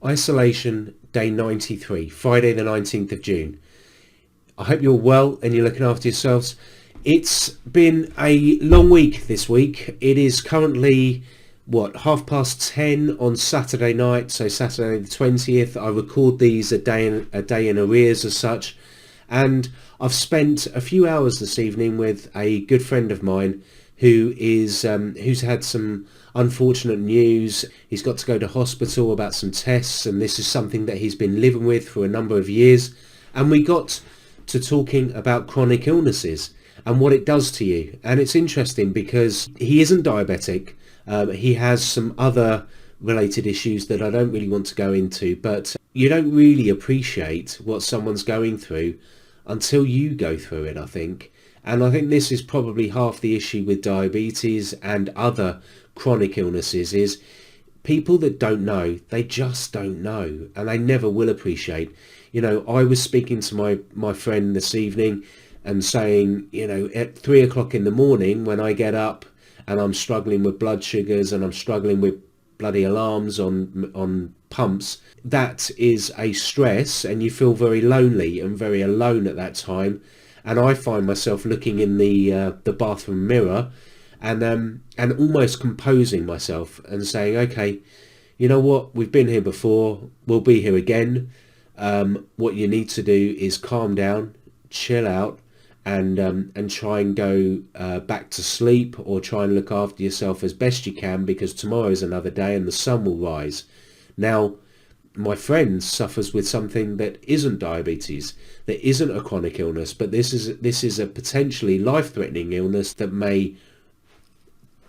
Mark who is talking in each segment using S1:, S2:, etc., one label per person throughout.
S1: Isolation day 93, Friday the 19th of June. I hope you're well and you're looking after yourselves. It's been a long week this week. It is currently, 10:30 on Saturday night, so Saturday the 20th. I record these a day in arrears as such. And I've spent a few hours this evening with a good friend of mine who's had some unfortunate news. He's got to go to hospital about some tests, and this is something that he's been living with for a number of years. And we got to talking about chronic illnesses and what it does to you. And it's interesting because he isn't diabetic. He has some other related issues that I don't really want to go into, but you don't really appreciate what someone's going through until you go through it, I think. And I think this is probably half the issue with diabetes and other chronic illnesses is people that don't know, they just don't know, and they never will appreciate. I was speaking to my friend this evening and saying, at 3 o'clock in the morning when I get up and I'm struggling with blood sugars and I'm struggling with bloody alarms on pumps, that is a stress, and you feel very lonely and very alone at that time. And I find myself looking in the bathroom mirror and almost composing myself and saying, okay, you know what, we've been here before, we'll be here again. What you need to do is calm down, chill out, and try and go back to sleep, or try and look after yourself as best you can, because tomorrow is another day and the sun will rise. Now, my friend suffers with something that isn't diabetes, that isn't a chronic illness, but this is a potentially life-threatening illness that may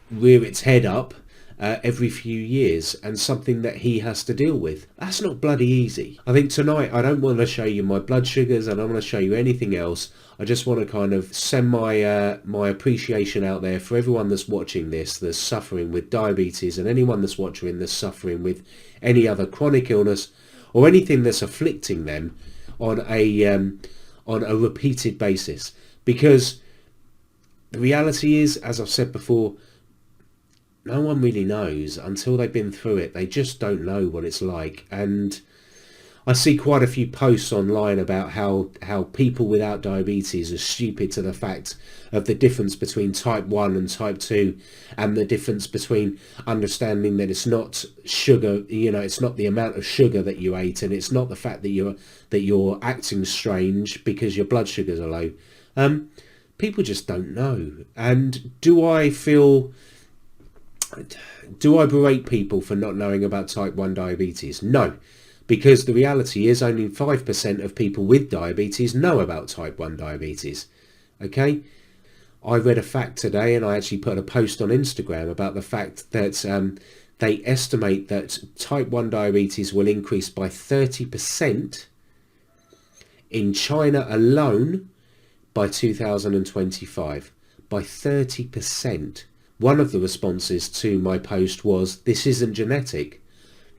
S1: rear its head up every few years, and something that he has to deal with. That's not bloody easy. I think tonight I don't want to show you my blood sugars, I don't want to show you anything else. I just want to kind of send my appreciation out there for everyone that's watching this, that's suffering with diabetes, and anyone that's watching that's suffering with any other chronic illness or anything that's afflicting them on a repeated basis. Because the reality is, as I've said before, no one really knows until they've been through it. They just don't know what it's like. And I see quite a few posts online about how people without diabetes are stupid to the fact of the difference between type 1 and type 2, and the difference between understanding that it's not sugar, it's not the amount of sugar that you ate, and it's not the fact that you're acting strange because your blood sugars are low. People just don't know. And do I berate people for not knowing about type 1 diabetes? No, because the reality is only 5% of people with diabetes know about type 1 diabetes. Okay? I read a fact today, and I actually put a post on Instagram about the fact that they estimate that type 1 diabetes will increase by 30% in China alone by 2025. By 30%. One of the responses to my post was, this isn't genetic.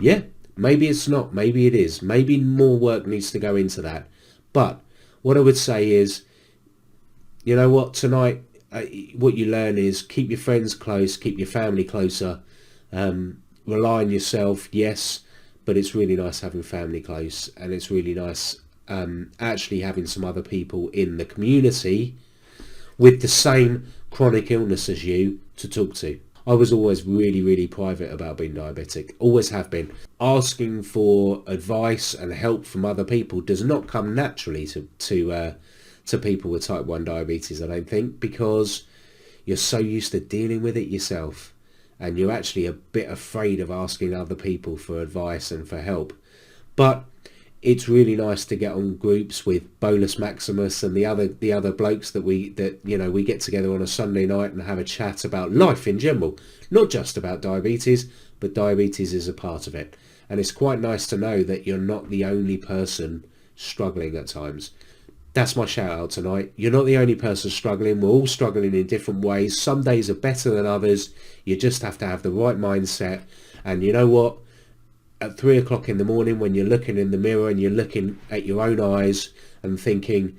S1: Yeah, maybe it's not, maybe it is. Maybe more work needs to go into that. But what I would say is, you know what, tonight, what you learn is keep your friends close, keep your family closer, rely on yourself, yes, but it's really nice having family close, and it's really nice actually having some other people in the community with the same chronic illness as you to talk to. I was always really, really private about being diabetic. Always have been. Asking for advice and help from other people does not come naturally to people with type 1 diabetes, I don't think, because you're so used to dealing with it yourself, and you're actually a bit afraid of asking other people for advice and for help. But it's really nice to get on groups with Bolus Maximus and the other blokes that we get together on a Sunday night and have a chat about life in general, not just about diabetes, but diabetes is a part of it. And it's quite nice to know that you're not the only person struggling at times. That's my shout out tonight. You're not the only person struggling. We're all struggling in different ways. Some days are better than others. You just have to have the right mindset. And you know what? At 3 o'clock in the morning, when you're looking in the mirror and you're looking at your own eyes and thinking,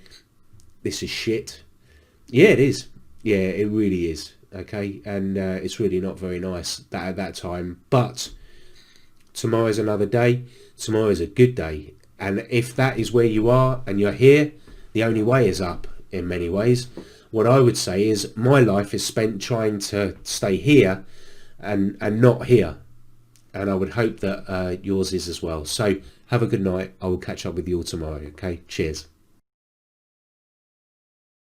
S1: this is shit. Yeah, it is. Yeah, it really is. Okay. And it's really not very nice at that time. But Tomorrow's another day. Tomorrow is a good day. And if that is where you are and you're here, the only way is up in many ways. What I would say is my life is spent trying to stay here and not here. And I would hope that yours is as well. So have a good night. I will catch up with you all tomorrow. Okay, cheers.